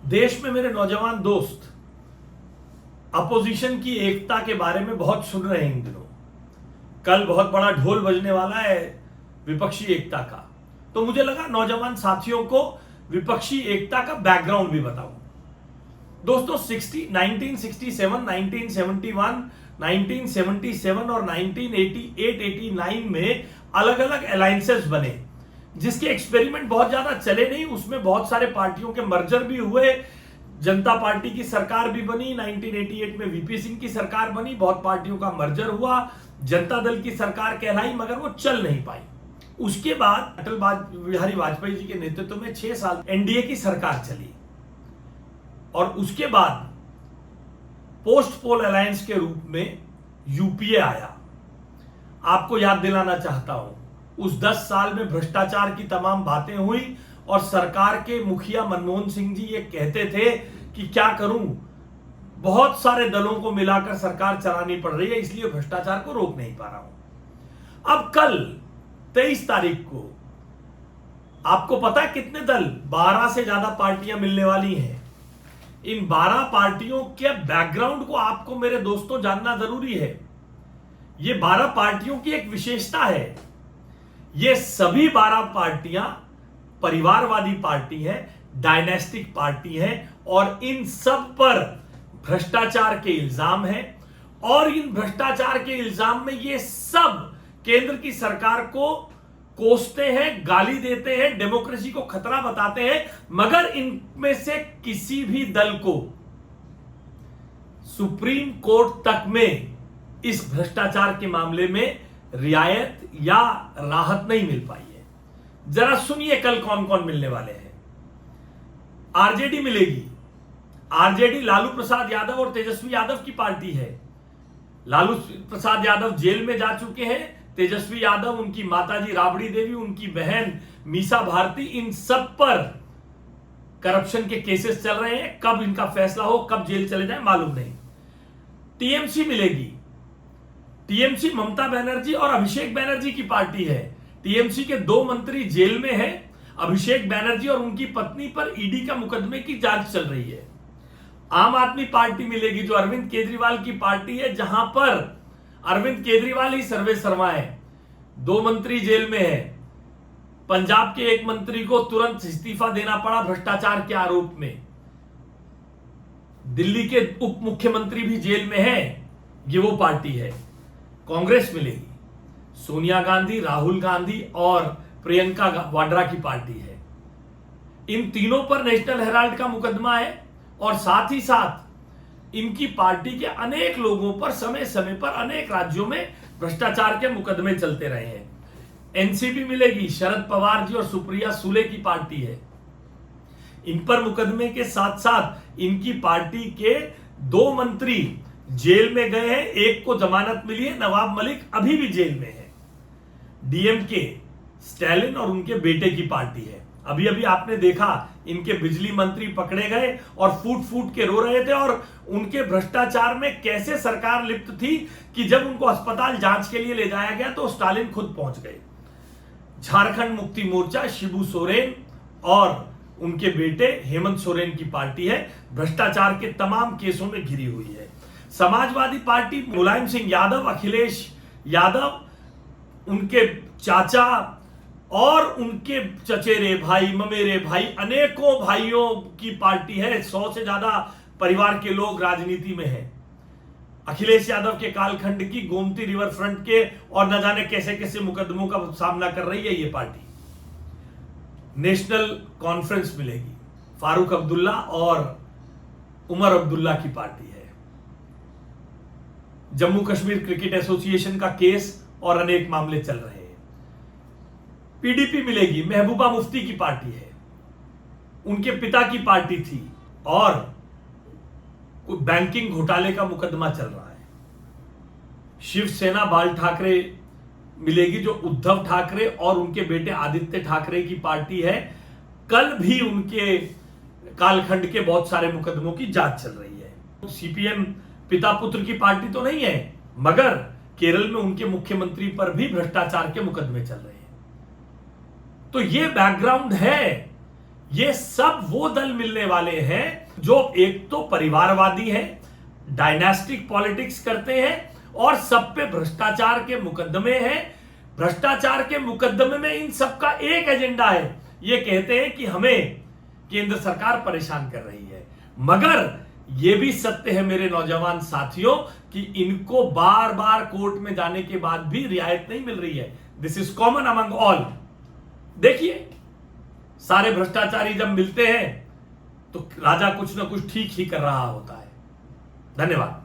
देश में मेरे नौजवान दोस्त अपोजिशन की एकता के बारे में बहुत सुन रहे हैं इन दिनों। कल बहुत बड़ा ढोल बजने वाला है विपक्षी एकता का, तो मुझे लगा नौजवान साथियों को विपक्षी एकता का बैकग्राउंड भी बताऊं। दोस्तों 1967, 1971, 1977 और 1988-89 में अलग अलग अलायंसेस बने, जिसके एक्सपेरिमेंट बहुत ज्यादा चले नहीं। उसमें बहुत सारे पार्टियों के मर्जर भी हुए, जनता पार्टी की सरकार भी बनी, 1988 में वीपी सिंह की सरकार बनी, बहुत पार्टियों का मर्जर हुआ, जनता दल की सरकार कहलाई, मगर वो चल नहीं पाई। उसके बाद अटल बिहारी वाजपेयी जी के नेतृत्व में 6 साल एनडीए की सरकार चली और उसके बाद पोस्ट पोल अलायंस के रूप में यूपीए आया। आपको याद दिलाना चाहता हूं, उस 10 साल में भ्रष्टाचार की तमाम बातें हुई और सरकार के मुखिया मनमोहन सिंह जी ये कहते थे कि क्या करूं, बहुत सारे दलों को मिलाकर सरकार चलानी पड़ रही है, इसलिए भ्रष्टाचार को रोक नहीं पा रहा हूं। अब कल 23 तारीख को आपको पता है कितने दल, 12 से ज्यादा पार्टियां मिलने वाली हैं। इन 12 पार्टियों के बैकग्राउंड को आपको मेरे दोस्तों जानना जरूरी है। ये 12 पार्टियों की एक विशेषता है, ये सभी 12 पार्टियां परिवारवादी पार्टी है, डायनेस्टिक पार्टी है और इन सब पर भ्रष्टाचार के इल्जाम है। और इन भ्रष्टाचार के इल्जाम में ये सब केंद्र की सरकार को कोसते हैं, गाली देते हैं, डेमोक्रेसी को खतरा बताते हैं, मगर इनमें से किसी भी दल को सुप्रीम कोर्ट तक में इस भ्रष्टाचार के मामले में रियायत या राहत नहीं मिल पाई है। जरा सुनिए कल कौन कौन मिलने वाले हैं। आरजेडी मिलेगी। आरजेडी लालू प्रसाद यादव और तेजस्वी यादव की पार्टी है। लालू प्रसाद यादव जेल में जा चुके हैं, तेजस्वी यादव, उनकी माताजी राबड़ी देवी, उनकी बहन मीसा भारती, इन सब पर करप्शन के केसेस चल रहे हैं। कब इनका फैसला हो, कब जेल चले जाए मालूम नहीं। टीएमसी मिलेगी। टीएमसी ममता बनर्जी और अभिषेक बनर्जी की पार्टी है। टीएमसी के 2 मंत्री जेल में हैं। अभिषेक बनर्जी और उनकी पत्नी पर ईडी का मुकदमे की जांच चल रही है। आम आदमी पार्टी मिलेगी, जो अरविंद केजरीवाल की पार्टी है, जहां पर अरविंद केजरीवाल ही सर्वे सर्वा है। 2 मंत्री जेल में है। पंजाब के एक मंत्री को तुरंत इस्तीफा देना पड़ा भ्रष्टाचार के आरोप में। दिल्ली के उप मुख्यमंत्री भी जेल में है। ये वो पार्टी है। कांग्रेस मिलेगी। सोनिया गांधी, राहुल गांधी और प्रियंका वाड्रा की पार्टी है। इन तीनों पर नेशनल हेराल्ड का मुकदमा है और साथ ही साथ इनकी पार्टी के अनेक लोगों पर समय समय पर अनेक राज्यों में भ्रष्टाचार के मुकदमे चलते रहे हैं। एनसीपी मिलेगी। शरद पवार जी और सुप्रिया सुले की पार्टी है। इन पर मुकदमे के साथ साथ इनकी पार्टी के 2 मंत्री जेल में गए हैं। एक को जमानत मिली है, नवाब मलिक अभी भी जेल में है। डीएमके स्टैलिन और उनके बेटे की पार्टी है। अभी अभी आपने देखा इनके बिजली मंत्री पकड़े गए और फूट फूट के रो रहे थे और उनके भ्रष्टाचार में कैसे सरकार लिप्त थी कि जब उनको अस्पताल जांच के लिए ले जाया गया तो स्टालिन खुद पहुंच गए। झारखंड मुक्ति मोर्चा, शिबू सोरेन और उनके बेटे हेमंत सोरेन की पार्टी है। भ्रष्टाचार के तमाम केसों में घिरी हुई है। समाजवादी पार्टी, मुलायम सिंह यादव, अखिलेश यादव, उनके चाचा और उनके चचेरे भाई, ममेरे भाई, अनेकों भाइयों की पार्टी है। 100 से ज्यादा परिवार के लोग राजनीति में हैं। अखिलेश यादव के कालखंड की गोमती रिवर फ्रंट के और न जाने कैसे कैसे मुकदमों का सामना कर रही है ये पार्टी। नेशनल कॉन्फ्रेंस मिलेगी। फारूक अब्दुल्ला और उमर अब्दुल्ला की पार्टी है। जम्मू कश्मीर क्रिकेट एसोसिएशन का केस और अनेक मामले चल रहे हैं। पीडीपी मिलेगी। महबूबा मुफ्ती की पार्टी है। उनके पिता की पार्टी थी और कोई बैंकिंग घोटाले का मुकदमा चल रहा है। शिवसेना बाल ठाकरे मिलेगी, जो उद्धव ठाकरे और उनके बेटे आदित्य ठाकरे की पार्टी है। कल भी उनके कालखंड के बहुत सारे मुकदमों की जांच चल रही है। सीपीएम पिता पुत्र की पार्टी तो नहीं है, मगर केरल में उनके मुख्यमंत्री पर भी भ्रष्टाचार के मुकदमे चल रहे हैं। तो ये बैकग्राउंड है। ये सब वो दल मिलने वाले हैं जो एक तो परिवारवादी हैं, डायनास्टिक पॉलिटिक्स करते हैं और सब पे भ्रष्टाचार के मुकदमे हैं। भ्रष्टाचार के मुकदमे में इन सबका एक एजेंडा है, ये कहते हैं कि हमें केंद्र सरकार परेशान कर रही है। मगर यह भी सत्य है मेरे नौजवान साथियों कि इनको बार बार कोर्ट में जाने के बाद भी रियायत नहीं मिल रही है। This is common among all. देखिए, सारे भ्रष्टाचारी जब मिलते हैं तो राजा कुछ ना कुछ ठीक ही कर रहा होता है। धन्यवाद।